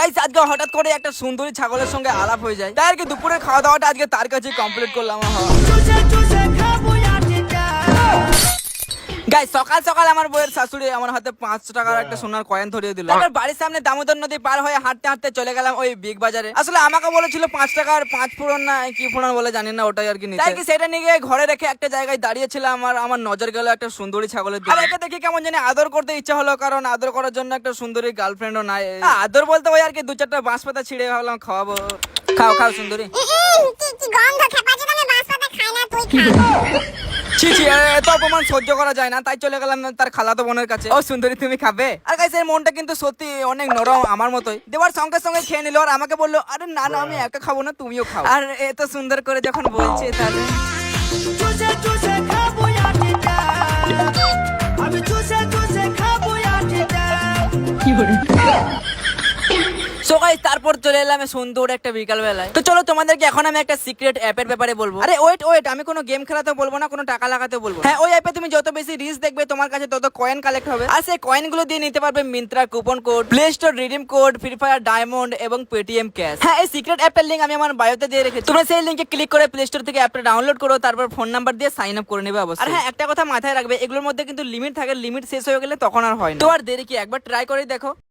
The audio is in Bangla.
গাইস আজকে হঠাৎ করে একটা সুন্দরী ছাগলের সঙ্গে আলাপ হয়ে যায়, তাই আর কি দুপুরের খাওয়া দাওয়াটা আজকে তার কাছে কমপ্লিট করলাম। গাইস সকাল সকাল আমার বউয়ের শাশুড়ি আমার হাতে 5 টাকার একটা সোনার কয়েন ধরিয়ে দিল। তারপর বাড়ির সামনে দামোদর নদী পার হয়ে হাঁটতে হাঁটতে চলে গেলাম ওই বিগ বাজারে। আসলে আমাকে বলেছিল 5 টাকার 5 ফোড়ন না কি ফোড়ন বলে জানি না, ওটাই আর কি নিতে। তাই কি সেটা নিয়ে গিয়ে ঘরে রেখে একটা জায়গায় দাঁড়িয়েছিলাম আর আমার নজর গেল একটা সুন্দরী ছাগলের দিকে। আর একে দেখে কেমন জানি আদর করতে ইচ্ছা হলো, কারণ আদর করার জন্য একটা সুন্দরী গার্লফ্রেন্ডও নাই। আদর বলতে ওই আর কি 2-4টা বাঁশ পাতা ছিঁড়ে ভাবলাম খাওয়াবো। খাও খাও সুন্দরী। ছি ছি, এত অপমান সহ্য করা যায় না, তাই চলে গেলাম তার খালাতো বোনের কাছে। ও সুন্দরী তুমি খাবে? আর গাইস এর মনটা কিন্তু সত্যি অনেক নরম আমার মতোই। দেওয়ার সঙ্গে সঙ্গে খেয়ে নিল আর আমাকে বললো আরে না না আমি একা খাবো না, তুমিও খাও। আর এত সুন্দর করে যখন বলছে তাহলে সো গাইস তারপর চলে এলাম সুন্দর একটা বিকাল বেলায়। তো চলো তোমাদেরকে এখন আমি একটা সিক্রেট অ্যাপের ব্যাপারে বলবো। আরে ওয়েট আমি কোনো গেম খেলাতে বলবো না, কোনো টাকা লাগাতে বলবো। হ্যাঁ, ওই অ্যাপে তুমি যত বেশি রিচ দেখবে তোমার কাছে তত কয়েন কালেক্ট হবে, আর সেই কয়েনগুলো দিয়ে নিতে পারবে Myntra coupon code, play store redeem code, free fire diamond এবং পেটিএম ক্যাশ। হ্যাঁ, এই সিক্রেট অ্যাপের লিংক আমি আমার বায়োতে দিয়ে রেখেছি, তোমরা সেই লিংকে ক্লিক করে প্লে স্টোর থেকে অ্যাপটা ডাউনলোড করো, তারপর ফোন নাম্বার দিয়ে সাইন আপ করে নেবে অবশ্যই। আর হ্যাঁ, একটা কথা মাথায় রাখবে, এগুলোর মধ্যে কিন্তু লিমিট থাকে, লিমিট শেষ হয়ে গেলে তখন আর হয় না। তো আর দেরি কি, একবার ট্রাই করে দেখো।